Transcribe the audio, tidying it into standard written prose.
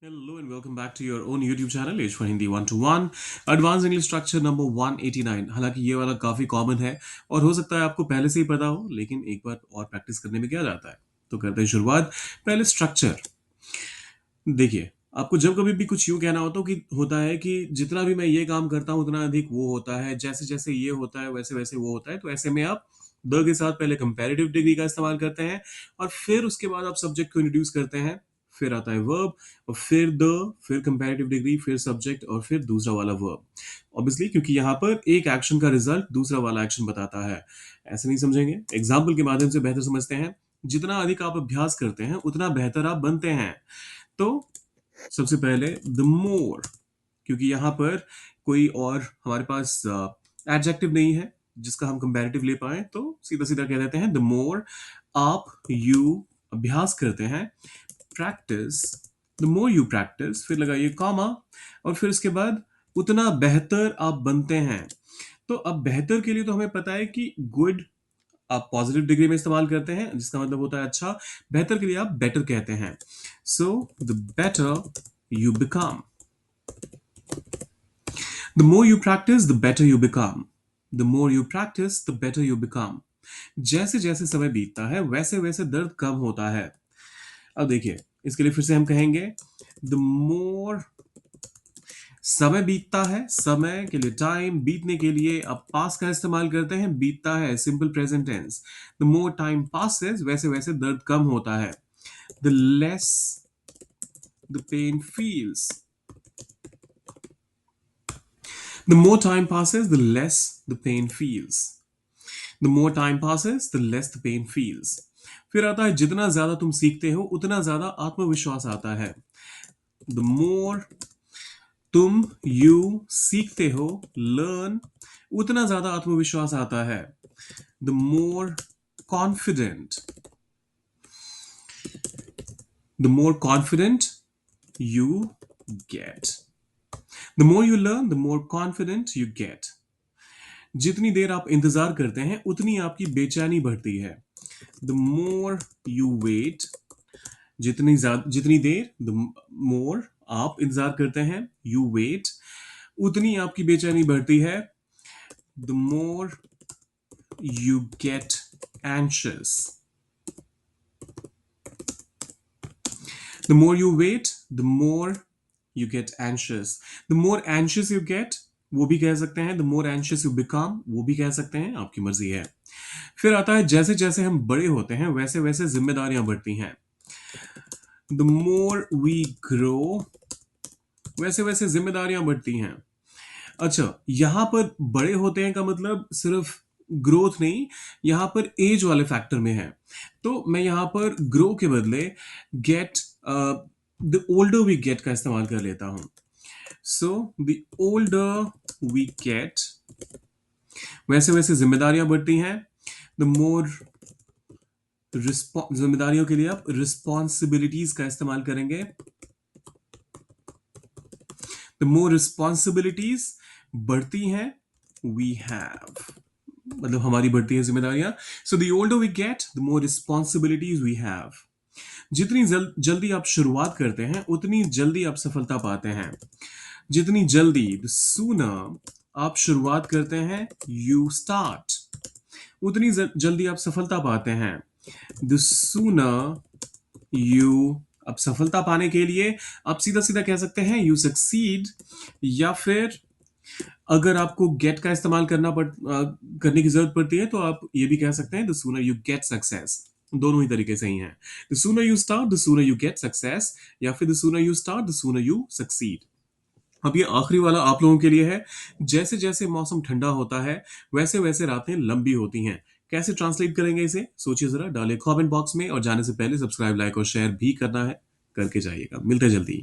Hello and welcome back to your own YouTube channel H for Hindi 1 to 1 Advanced English Structure number 189। हालांकि ये वाला काफ़ी common है और हो सकता है आपको पहले से ही पता हो, लेकिन एक बार और प्रैक्टिस करने में क्या जाता है। तो करते हैं शुरुआत। पहले स्ट्रक्चर देखिए, आपको जब कभी भी कुछ यूँ कहना होता है कि जितना भी मैं ये काम करता हूँ उतना अधिक वो होता है, जैसे-जैसे ये होता है वैसे-वैसे वो होता है। तो ऐसे में आप द के साथ पहले कंपैरेटिव डिग्री का इस्तेमाल करते हैं और फिर उसके बाद आप सब्जेक्ट को इंट्रोड्यूस करते हैं। फिर आता है वर्ब और फिर द, फिर कंपैरेटिव डिग्री, फिर सब्जेक्ट और फिर दूसरा वाला वर्ब। ऑब्वियसली क्योंकि यहाँ पर एक एक्शन का रिजल्ट दूसरा वाला एक्शन बताता है। ऐसे नहीं समझेंगे, एग्ज़ाम्पल के माध्यम से बेहतर समझते हैं। जितना अधिक आप अभ्यास करते हैं, उतना बेहतर आप बनते हैं। तो सबसे पहले द मोर, क्योंकि यहाँ पर कोई और हमारे पास एडजेक्टिव नहीं है जिसका हम कंपैरेटिव ले पाए, तो सीधा सीधा कह देते हैं द मोर आप यू अभ्यास करते हैं, practice, the more you practice, फिर लगाइए कॉमा और फिर उसके बाद उतना बेहतर आप बनते हैं। तो अब बेहतर के लिए तो हमें पता है कि गुड आप पॉजिटिव डिग्री में इस्तेमाल करते हैं जिसका मतलब होता है अच्छा। बेहतर के लिए आप बेटर कहते हैं। So the better you become. The more you practice, the better you become. The more you practice, the better you become. जैसे जैसे समय बीतता है वैसे वैसे दर्द कम होता है। अब देखिए, इसके लिए फिर से हम कहेंगे द मोर समय बीतता है, समय के लिए टाइम, बीतने के लिए आप पास का इस्तेमाल करते हैं, बीतता है simple present tense. The more time passes वैसे वैसे दर्द कम होता है। The less the pain feels, the more time passes, the less the pain feels. The more time passes, the less the pain feels. फिर आता है जितना ज्यादा तुम सीखते हो उतना ज्यादा आत्मविश्वास आता है। The more तुम यू सीखते हो, learn, उतना ज्यादा आत्मविश्वास आता है। The more confident, the more confident you get. The more you learn, the more confident you get. जितनी देर आप इंतजार करते हैं उतनी आपकी बेचैनी बढ़ती है। द मोर यू वेट, जितनी देर, द मोर आप इंतजार करते हैं, यू वेट, उतनी आपकी बेचैनी बढ़ती है। The more you get anxious, the more you wait, the more you get anxious. The more anxious you get वो भी कह सकते हैं, the more anxious you become वो भी कह सकते हैं, आपकी मर्जी है। फिर आता है जैसे जैसे हम बड़े होते हैं वैसे वैसे जिम्मेदारियां बढ़ती हैं। द मोर वी ग्रो वैसे वैसे जिम्मेदारियां बढ़ती हैं। अच्छा, यहां पर बड़े होते हैं का मतलब सिर्फ ग्रोथ नहीं, यहां पर एज वाले फैक्टर में है। तो मैं यहां पर ग्रो के बदले get, the older we get का इस्तेमाल कर लेता हूं। So the older we get वैसे वैसे जिम्मेदारियां बढ़ती हैं। द मोर जिम्मेदारियों के लिए आप रिस्पॉन्सिबिलिटीज का इस्तेमाल करेंगे। द मोर रिस्पॉन्सिबिलिटीज बढ़ती हैं, वी हैव, मतलब हमारी बढ़ती है जिम्मेदारियां। So the older we get the more responsibilities we have. जितनी जल्दी आप शुरुआत करते हैं उतनी जल्दी आप सफलता पाते हैं। जितनी जल्दी, द सूनर आप शुरुआत करते हैं, यू स्टार्ट, उतनी जल्दी आप सफलता पाते हैं। द सूनर यू, अब सफलता पाने के लिए आप सीधा सीधा कह सकते हैं यू सक्सीड, या फिर अगर आपको गेट का इस्तेमाल करने की जरूरत पड़ती है तो आप ये भी कह सकते हैं the sooner you get success. दोनों ही तरीके सही हैं। The sooner you start the sooner you get success, या फिर the sooner you start the sooner you succeed. अब ये आखिरी वाला आप लोगों के लिए है। जैसे जैसे मौसम ठंडा होता है वैसे वैसे रातें लंबी होती हैं। कैसे ट्रांसलेट करेंगे इसे, सोचिए जरा, डालिए कमेंट बॉक्स में और जाने से पहले सब्सक्राइब, लाइक और शेयर भी करना है, करके जाइएगा। मिलते हैं जल्दी।